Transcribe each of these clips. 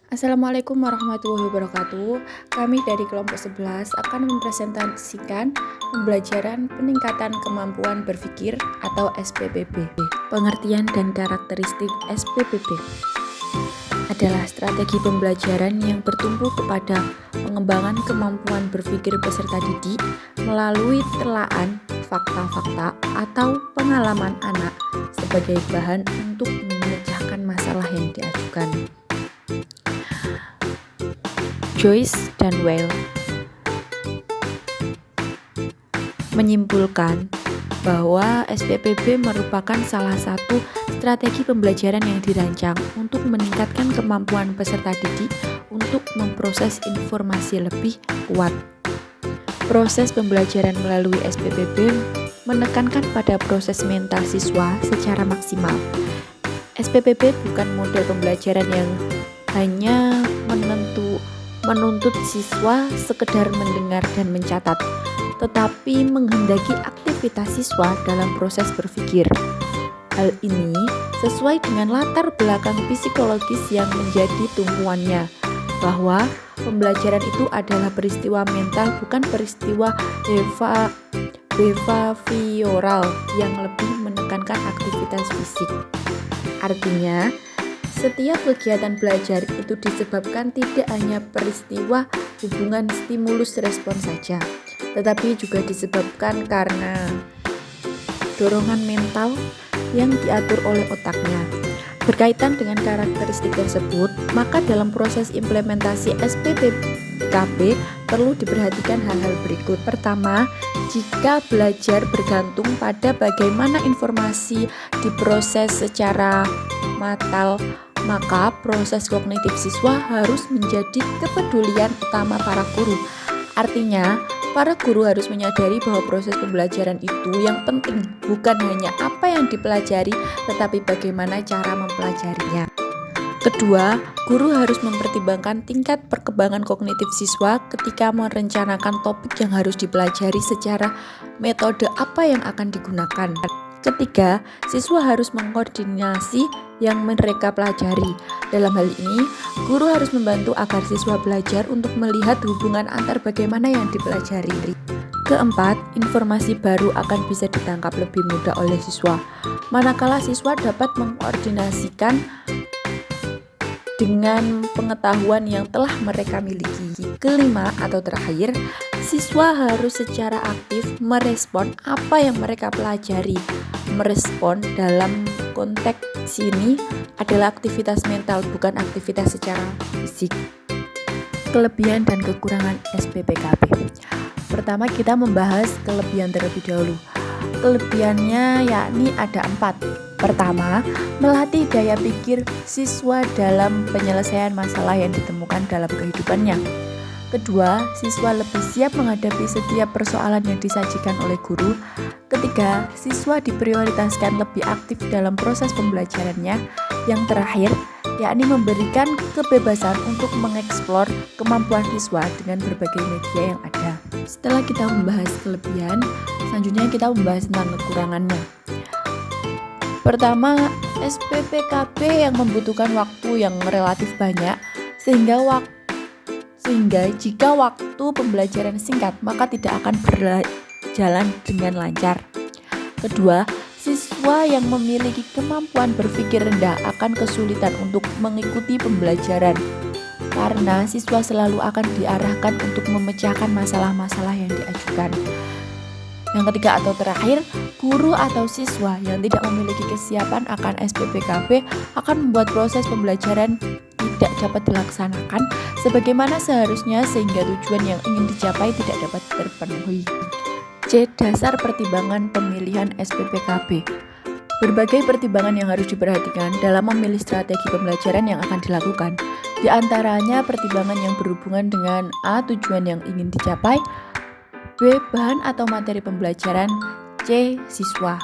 Assalamualaikum warahmatullahi wabarakatuh. Kami dari kelompok 11 akan mempresentasikan pembelajaran peningkatan kemampuan berpikir atau SPPB. Pengertian dan karakteristik SPPB adalah strategi pembelajaran yang bertumpu kepada pengembangan kemampuan berpikir peserta didik melalui telaan fakta-fakta atau pengalaman anak sebagai bahan untuk memecahkan masalah yang diajukan. Joyce dan Weil menyimpulkan bahwa SPPB merupakan salah satu strategi pembelajaran yang dirancang untuk meningkatkan kemampuan peserta didik untuk memproses informasi lebih kuat. Proses pembelajaran melalui SPPB menekankan pada proses mental siswa secara maksimal. SPPB bukan model pembelajaran yang hanya menuntut siswa sekedar mendengar dan mencatat, tetapi menghendaki aktivitas siswa dalam proses berpikir. Hal ini sesuai dengan latar belakang psikologis yang menjadi tumpuannya, bahwa pembelajaran itu adalah peristiwa mental, bukan peristiwa behavioral yang lebih menekankan aktivitas fisik. Artinya, setiap kegiatan belajar itu disebabkan tidak hanya peristiwa hubungan stimulus respon saja, tetapi juga disebabkan karena dorongan mental yang diatur oleh otaknya. Berkaitan dengan karakteristik tersebut, maka dalam proses implementasi SPPKB perlu diperhatikan hal-hal berikut. Pertama, jika belajar bergantung pada bagaimana informasi diproses secara matal, maka proses kognitif siswa harus menjadi kepedulian utama para guru. Artinya, para guru harus menyadari bahwa proses pembelajaran itu yang penting bukan hanya apa yang dipelajari, tetapi bagaimana cara mempelajarinya. Kedua, guru harus mempertimbangkan tingkat perkembangan kognitif siswa ketika merencanakan topik yang harus dipelajari secara metode apa yang akan digunakan. Ketiga, siswa harus mengkoordinasi yang mereka pelajari. Dalam hal ini, guru harus membantu agar siswa belajar untuk melihat hubungan antar bagaimana yang dipelajari. Keempat, informasi baru akan bisa ditangkap lebih mudah oleh siswa, manakala siswa dapat mengkoordinasikan dengan pengetahuan yang telah mereka miliki. Kelima atau terakhir, siswa harus secara aktif merespon apa yang mereka pelajari. Merespon dalam konteks ini adalah aktivitas mental, bukan aktivitas secara fisik. Kelebihan dan kekurangan SPPKB. Pertama, kita membahas kelebihan terlebih dahulu. Kelebihannya yakni ada 4. Pertama, melatih daya pikir siswa dalam penyelesaian masalah yang ditemukan dalam kehidupannya. Kedua, siswa lebih siap menghadapi setiap persoalan yang disajikan oleh guru. Ketiga, siswa diprioritaskan lebih aktif dalam proses pembelajarannya. Yang terakhir, yakni memberikan kebebasan untuk mengeksplor kemampuan siswa dengan berbagai media yang ada. Setelah kita membahas kelebihan, selanjutnya kita membahas tentang kekurangannya. Pertama, SPPKB yang membutuhkan waktu yang relatif banyak, sehingga jika waktu pembelajaran singkat, maka tidak akan berjalan dengan lancar. Kedua, siswa yang memiliki kemampuan berpikir rendah akan kesulitan untuk mengikuti pembelajaran, karena siswa selalu akan diarahkan untuk memecahkan masalah-masalah yang diajukan. Yang ketiga atau terakhir, guru atau siswa yang tidak memiliki kesiapan akan SPPKB akan membuat proses pembelajaran tidak dapat dilaksanakan sebagaimana seharusnya, sehingga tujuan yang ingin dicapai tidak dapat terpenuhi. C. Dasar pertimbangan pemilihan SPPKB. Berbagai pertimbangan yang harus diperhatikan dalam memilih strategi pembelajaran yang akan dilakukan. Di antaranya pertimbangan yang berhubungan dengan A. Tujuan yang ingin dicapai, B. Bahan atau materi pembelajaran, C. Siswa.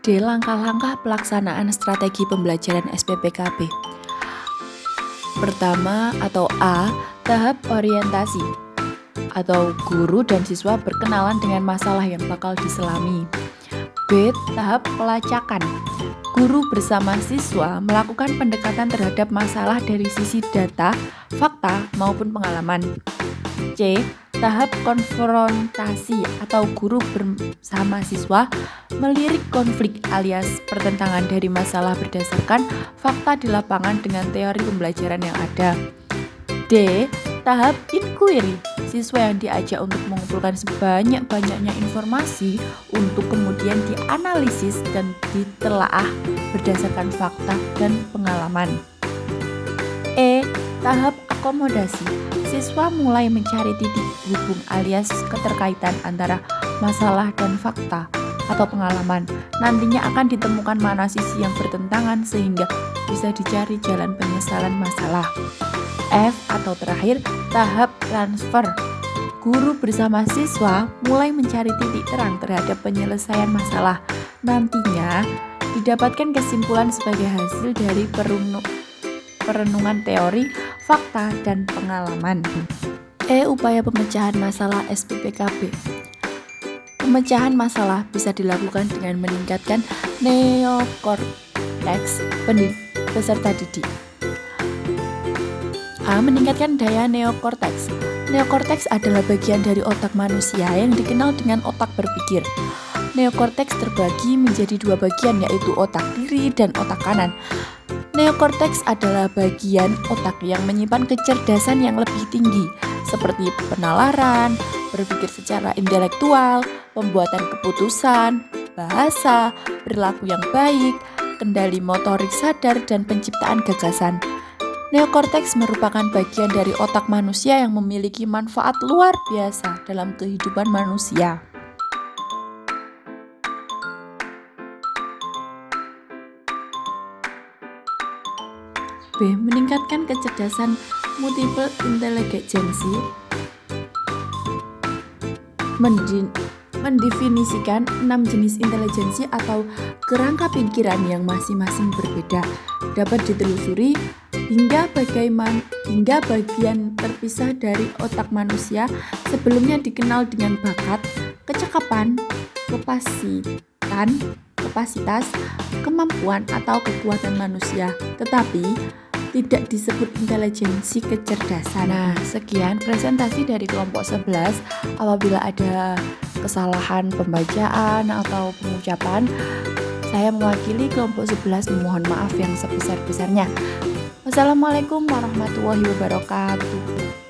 D. Langkah-langkah pelaksanaan strategi pembelajaran SPPKB. Pertama atau A. Tahap orientasi, atau guru dan siswa berkenalan dengan masalah yang bakal diselami. B. Tahap pelacakan. Guru bersama siswa melakukan pendekatan terhadap masalah dari sisi data, fakta, maupun pengalaman. C. Tahap konfrontasi atau guru bersama siswa melirik konflik alias pertentangan dari masalah berdasarkan fakta di lapangan dengan teori pembelajaran yang ada. D. Tahap inquiry. Siswa yang diajak untuk mengumpulkan sebanyak-banyaknya informasi untuk kemudian dianalisis dan ditelaah berdasarkan fakta dan pengalaman. E. Tahap akomodasi. Siswa mulai mencari titik hubung alias keterkaitan antara masalah dan fakta atau pengalaman. Nantinya akan ditemukan mana sisi yang bertentangan sehingga bisa dicari jalan penyesalan masalah. F atau terakhir, tahap transfer. Guru bersama siswa mulai mencari titik terang terhadap penyelesaian masalah. Nantinya didapatkan kesimpulan sebagai hasil dari perenungan teori, fakta, dan pengalaman. E. Upaya pemecahan masalah SPPKB. Pemecahan masalah bisa dilakukan dengan meningkatkan neokorteks peserta didik. A. Meningkatkan daya neokorteks. Neokorteks adalah bagian dari otak manusia yang dikenal dengan otak berpikir. Neokorteks terbagi menjadi dua bagian, yaitu otak kiri dan otak kanan. Neokorteks adalah bagian otak yang menyimpan kecerdasan yang lebih tinggi, seperti penalaran, berpikir secara intelektual, pembuatan keputusan, bahasa, perilaku yang baik, kendali motorik sadar, dan penciptaan gagasan. Neokorteks merupakan bagian dari otak manusia yang memiliki manfaat luar biasa dalam kehidupan manusia. B. Meningkatkan kecerdasan multiple intelligensi. Mendefinisikan 6 jenis intelijensi atau kerangka pikiran yang masing-masing berbeda, dapat ditelusuri hingga bagian terpisah dari otak manusia sebelumnya dikenal dengan bakat, kecakapan, kapasitas, kemampuan atau kekuatan manusia, tetapi tidak disebut intelijensi kecerdasan. Nah, sekian presentasi dari kelompok 11. Apabila ada kesalahan pembacaan atau pengucapan, saya mewakili kelompok 11 memohon maaf yang sebesar-besarnya. Wassalamualaikum warahmatullahi wabarakatuh.